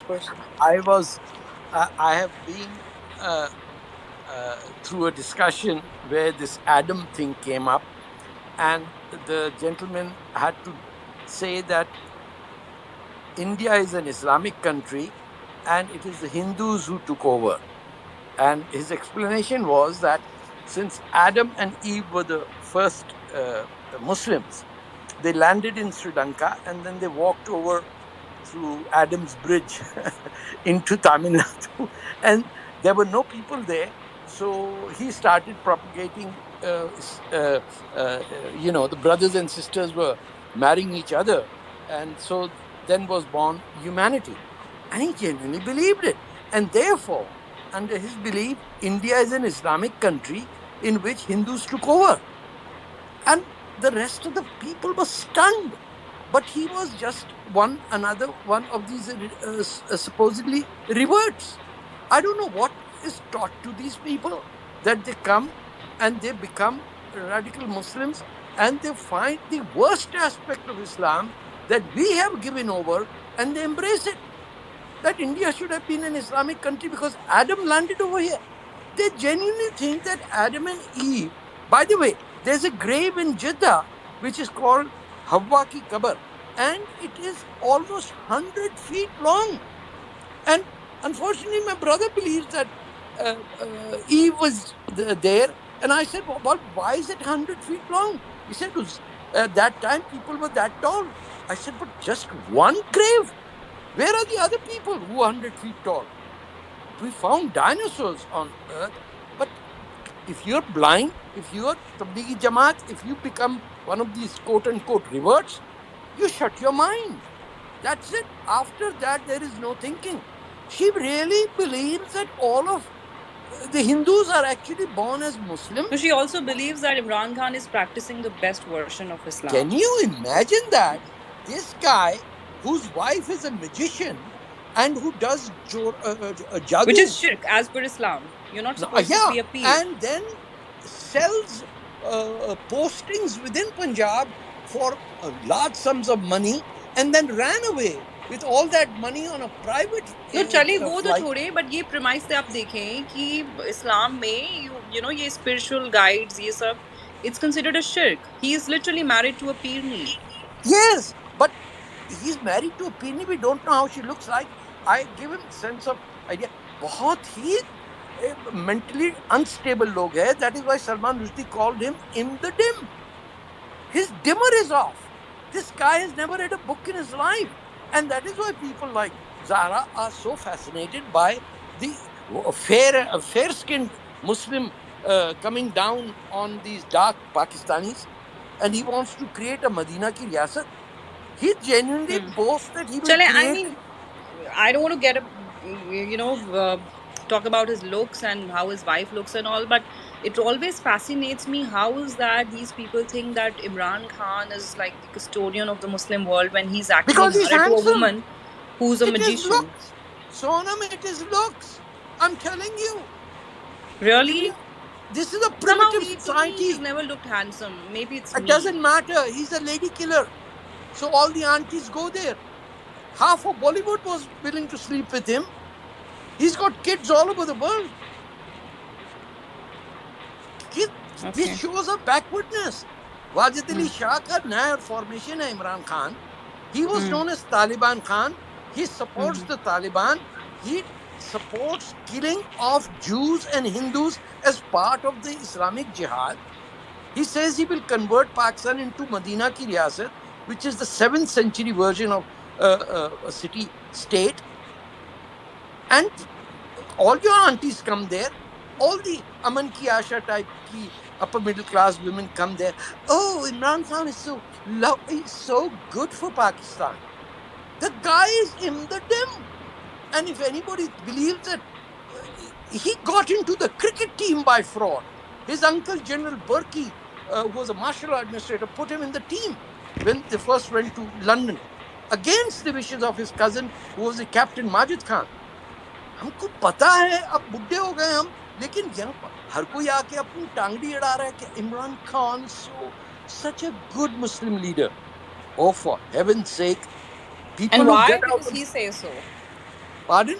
person. I have been through a discussion where this Adam thing came up, and the gentleman had to say that India is an Islamic country and it is the Hindus who took over. And his explanation was that since Adam and Eve were the first Muslims, they landed in Sri Lanka and then they walked over through Adam's Bridge into Tamil Nadu, and there were no people there. So he started propagating. The brothers and sisters were marrying each other, and so then was born humanity, and he genuinely believed it. And therefore, under his belief, India is an Islamic country in which Hindus took over, and the rest of the people were stunned. But he was just another one of these supposedly reverts. I don't know what is taught to these people, that they come and they become radical Muslims, and they find the worst aspect of Islam that we have given over, and they embrace it, that India should have been an Islamic country because Adam landed over here. They genuinely think that Adam and Eve, by the way, there's a grave in Jeddah which is called Hawwa ki Kabar, and it is almost 100 feet long. And unfortunately, my brother believes that Eve was there. And I said, well, why is it 100 feet long? He said, at that time, people were that tall. I said, but just one grave? Where are the other people who are 100 feet tall? We found dinosaurs on Earth, but if you're blind, if you're Tablighi Jamaat, if you become one of these quote unquote reverts, you shut your mind. That's it. After that, there is no thinking. She really believes that all of the Hindus are actually born as Muslim. So she also believes that Imran Khan is practicing the best version of Can Islam, you imagine that? This guy, whose wife is a magician and who does which is jadoo. shirk as per Islam. You're not No, supposed to yeah, be a peer. and then sells postings within Punjab for large sums of money, and then ran away with all that money on a private No, चले वो तो flight. छोड़े, but ये premise से आप देखें कि इस्लाम में you know ये spiritual guides ये सब it's considered a shirk. He is literally married to a peerni. Yes, but he's married to a Pini. We don't know how she looks like. I give him sense of idea. बहुत ही mentally unstable लोग है. That is why Salman Rushdie called him in the dim. His dimmer is off. This guy has never read a book in his life. And that is why people like Zara are so fascinated by the fair skinned Muslim coming down on these dark Pakistanis. And he wants to create a Madina ki riyasat. He genuinely boasts that he will चले I create. mean I don't want to get a you know talk about his looks and how his wife looks and all, but it always fascinates me how is that these people think that Imran Khan is like the custodian of the Muslim world when he's actually Because he's married to a handsome. woman who's a It is magician. looks. Sonam, it is looks. I'm telling you. Really? This is a Somehow primitive he to me he's society. never looked handsome. Maybe it's It me. doesn't matter. He's a lady killer. So all the aunties go there. Half of Bollywood was willing to sleep with him. He's got kids all over the world. This Okay. shows a backwardness. Wajid Ali Shah ka naya formation hai Imran Khan. He was known as Taliban Khan. He supports the Taliban. He supports killing of Jews and Hindus as part of the Islamic Jihad. He says he will convert Pakistan into Medina ki riyasat, which is the 7th century version of a city state. And all your aunties come there. All the Aman ki Asha type ki upper middle class women come there. Oh, Imran Khan is he's so good for Pakistan. The guy is in the dim. And if anybody believes that he got into the cricket team by fraud, his uncle General Burki, who was a martial law administrator, put him in the team when they first went to London against the wishes of his cousin, who was the captain Majid Khan. हमको पता है अब बुढ़े हो गए हम, लेकिन यहाँ पर हर कोई आके अपनी टांगड़ी अड़ा रहा है कि Imran Khan so such a good Muslim leader. Oh, for heaven's sake, people And who why? get out Because of he says so. Pardon?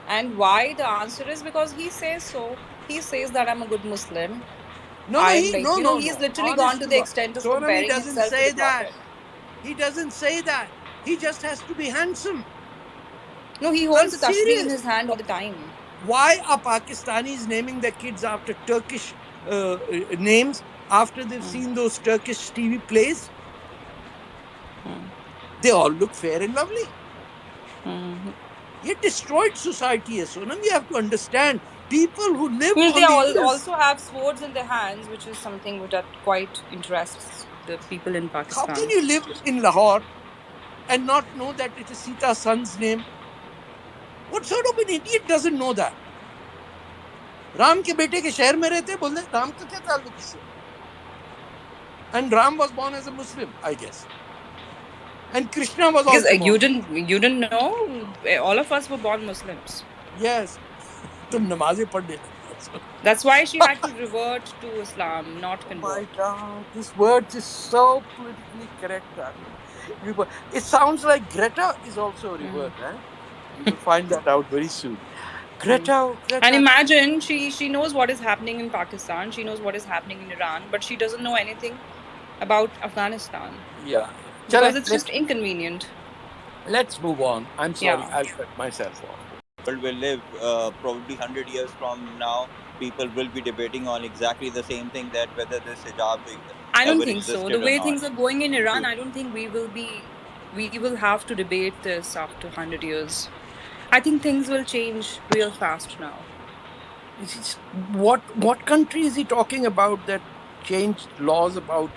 And why? The answer is because he says so. He says that I'm a good Muslim. No, no, I'm he like, no, you know, no, he's no. literally gone Honest to to the God, extent of Sonam, he comparing doesn't himself to the say that. Prophet. He doesn't say that. He just has to be handsome. No, he I'm holds a tashbih in serious. his hand all the time. Why are Pakistanis naming their kids after Turkish names after they've Hmm. seen those Turkish TV plays? Hmm. They all look fair and lovely. Hmm. You destroyed society, Sonam. You have to understand. People who live Well, they on the all inner. also have swords in their hands, which is something that quite interests the people in How can Pakistan. you live in Lahore and not know that it is Sita's son's name? What sort of an idiot doesn't know that? Ram के बेटे के शहर में रहते बोलते राम का क्या ताल्लुक इससे and Ram was born as a Muslim, I guess, and Krishna was Because also you born. didn't know, all of us were born Muslims. Yes, तुम Hmm. नमाजें पढ़ने लगी हो so. That's why she had to revert to Islam, not Oh my convert. God, this word is so politically correct. Darling. It sounds like Greta is also a Hmm. revert. Eh? You will find that out very soon. Hmm. Greta, oh, And Greta. imagine she knows what is happening in Pakistan, she knows what is happening in Iran, but she doesn't know anything about Afghanistan Yeah, yeah. because Chale, it's just inconvenient. let's move on. I'm sorry, Yeah. I'll cut myself off. World will live probably 100 years from now, people will be debating on exactly the same thing, that whether this hijab I don't ever think so. The existed or way not. things are going in Thank Iran, you. I don't think we will have to debate this after 100 years. I think things will change real fast now. What country is he talking about that changed laws about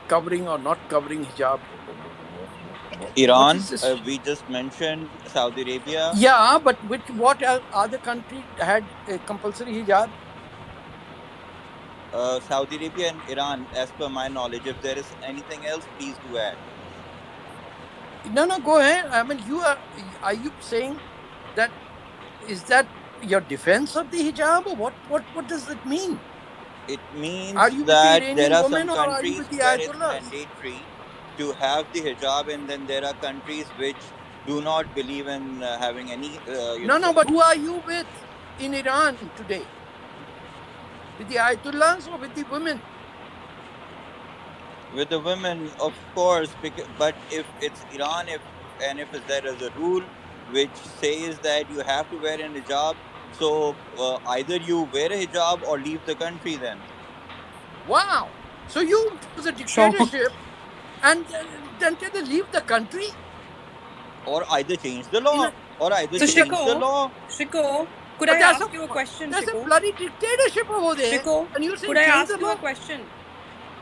covering or not covering hijab? What Iran, is this? we just mentioned Saudi Arabia. Yeah, but what other country had a compulsory hijab? Saudi Arabia and Iran, as per my knowledge. If there is anything else, please do add. No, no, go ahead. I mean, are you saying that is that your defense of the hijab, or what does that mean? It Are means you with the that there Iranian are women some or are you with countries the where it's Ayatollahs? mandatory to have the hijab, and then there are countries which do not believe in having any, No, no, but who are you with in Iran today? With the Ayatollahs or with the women? with the women, of course. But if it's Iran, if there is a rule which says that you have to wear an hijab, so either you wear a hijab or leave the country. Wow. So you impose a Sure. dictatorship and then tell them leave the country? Or either change the In a, law, or either So in a, change the Shiko, law. Shiko, could but I ask you a question, there's a Shiko? bloody dictatorship over there, Shiko, and you're could saying I change the ask you law? a question?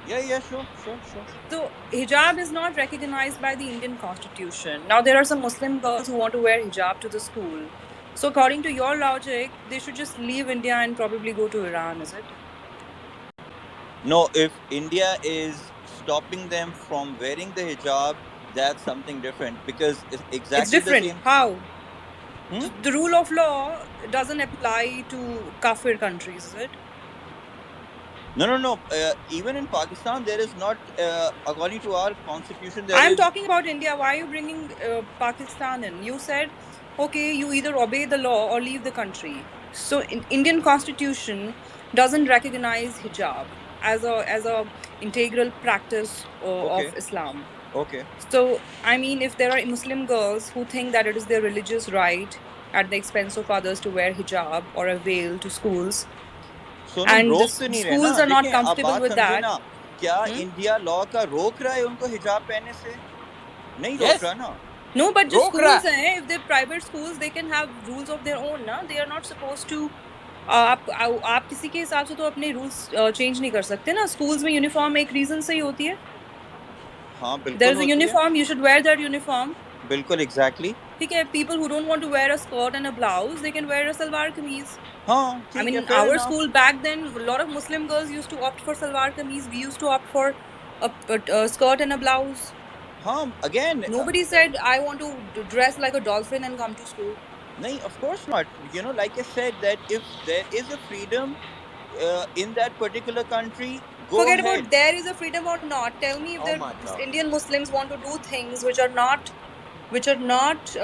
Yeah, yeah, sure, sure, sure. So, hijab is not recognized by the Indian constitution. Now, there are some Muslim girls who want to wear hijab to the school. So, according to your logic, they should just leave India and probably go to Iran, is it? No, if India is stopping them from wearing the hijab, that's something different, because it's It's exactly the different. same. How? Hmm? The rule of law doesn't apply to kafir countries, is it? No, no, no. Even in Pakistan, there is not, according to our constitution, there I'm is. talking about India. Why are you bringing Pakistan in? You said, okay, you either obey the law or leave the country. So, in Indian constitution doesn't recognize hijab as a integral practice of Okay, Islam. okay. So, I mean, if there are Muslim girls who think that it is their religious right at the expense of others to wear hijab or a veil to schools, Sonam and the रोक तो नहीं रहे ना, schools are not देखें आप comfortable बात with समझे that, ना. क्या hmm? इंडिया लॉ का रोक रहा है उनको हिजाब पहनने से? नहीं रोक रहा Yes, ना. No, but just रोक schools रहा हैं. If they're private schools, they can have rules of their own. ना, they are not supposed to. आप किसी के हिसाब से तो अपने rules change नहीं कर सकते ना. Schools में uniform एक reason से ही होती है. हाँ There बिल्कुल is a होती है. uniform. You should wear that uniform. बिल्कुल एग्जैक्टली. ठीक है. People who don't want to wear a skirt and a blouse, they can wear a salwar kameez. हाँ I ठीक mean, है, in fair our enough. school back then, a lot of Muslim girls used to opt for salwar kameez. We used to opt for a skirt and a blouse. हाँ again. Nobody said I want to dress like a dolphin and come to school. नहीं, of course not. Like I said, that if there is a freedom in that particular country, go Forget ahead. about there is a freedom or not. Tell me if Oh there my God. Indian Muslims want to do things which are not. which are not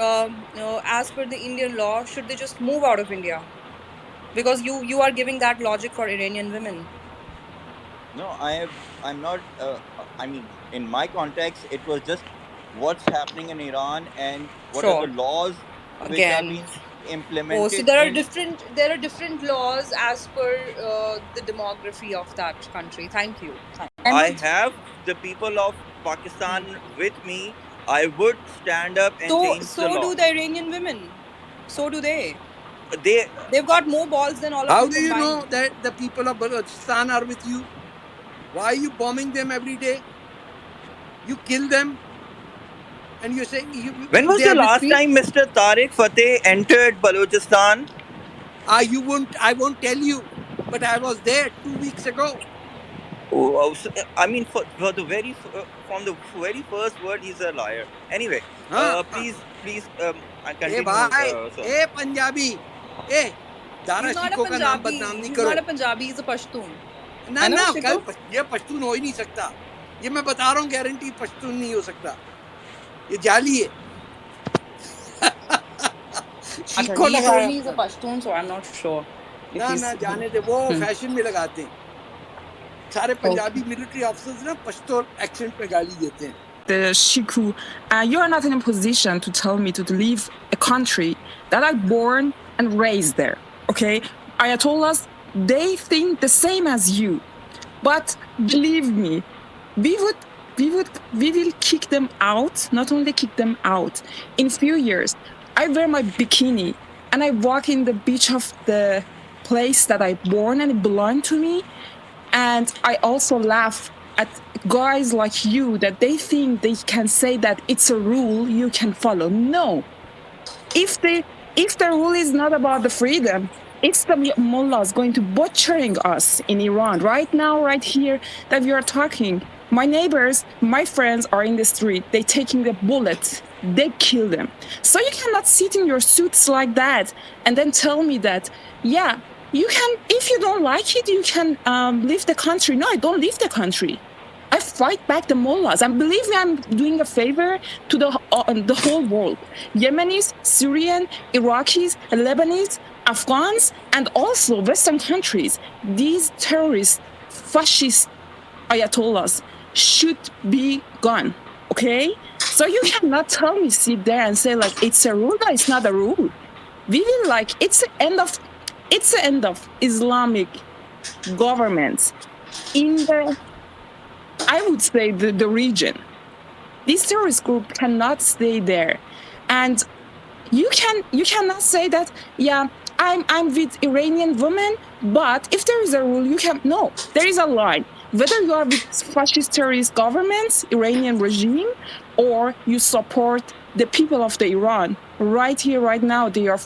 as per the Indian law, should they just move out of India? Because you are giving that logic for Iranian women. No, I'm not. I mean, in my context, it was just what's happening in Iran and what are the Sure. laws which are Again. being Oh, so implemented there are in. different laws as per the demography of that country. Thank you. I'm I not. have the people of Hmm. Pakistan with me. I would stand up and change the So do law. the Iranian women. So do they. They They've got more balls than all of How you do you know combined. that the people of Balochistan are with you? Why are you bombing them every day? You kill them and you're saying When was they the are with last me? time Mr. Tariq Fateh entered Balochistan? You won't. I won't tell you. But I was there 2 weeks ago. Oh, I mean, for the from the very first word, he's a liar. Anyway, Huh? please, I A continue, भाई, son. A Punjabi, A Dara He's not a Shikoh का नाम बदनाम Punjabi. नहीं He's करो. not a Punjabi. He's a Pashtun. ना है ना ना कल शिको? ये पश्तून हो ही नहीं सकता. ये मैं बता रहा हूँ, गारंटी पश्तून नहीं हो सकता. ये जाली है. अच्छा, शिको he told लगाया me he's a अपना. Pashtun, so I'm not sure if ना he's. ना जाने दे, वो Hmm. फैशन में लगाते हैं. सारे Okay. पंजाबी मिलिट्री ऑफिसर्स ना पश्तो एक्सेंट में गाली देते हैं. The Shiku, you are not in a position to tell me to leave a country that I born and raised there. Okay, Ayatollahs, they think the same as you, but believe me, we would we will kick them out. Not only kick them out. In few years, I wear my bikini and I walk in the beach of the place that I born and it belonged to me, and I also laugh at guys like you that they think they can say that it's a rule you can follow. No, if the rule is not about the freedom, it's the mullahs going to butchering us in Iran right now, right here that we are talking. My neighbors, my friends are in the street. They taking the bullets. They kill them. So you cannot sit in your suits like that and then tell me that, yeah, you can, if you don't like it, you can leave the country. No, I don't leave the country. I fight back the mullahs. And believe me, I'm doing a favor to the whole world. Yemenis, Syrian, Iraqis, Lebanese, Afghans, and also Western countries. These terrorist, fascist ayatollahs should be gone. Okay? So you cannot tell me sit there and say like it's a rule. No, it's not a rule. We will like it's the end of Islamic governments in the, I would say, the region. This terrorist group cannot stay there. And you cannot say that, yeah, I'm with Iranian women, but if there is a rule, you can, no, there is a line. Whether you are with fascist terrorist governments, Iranian regime, or you support the people of the Iran, right here, right now, they are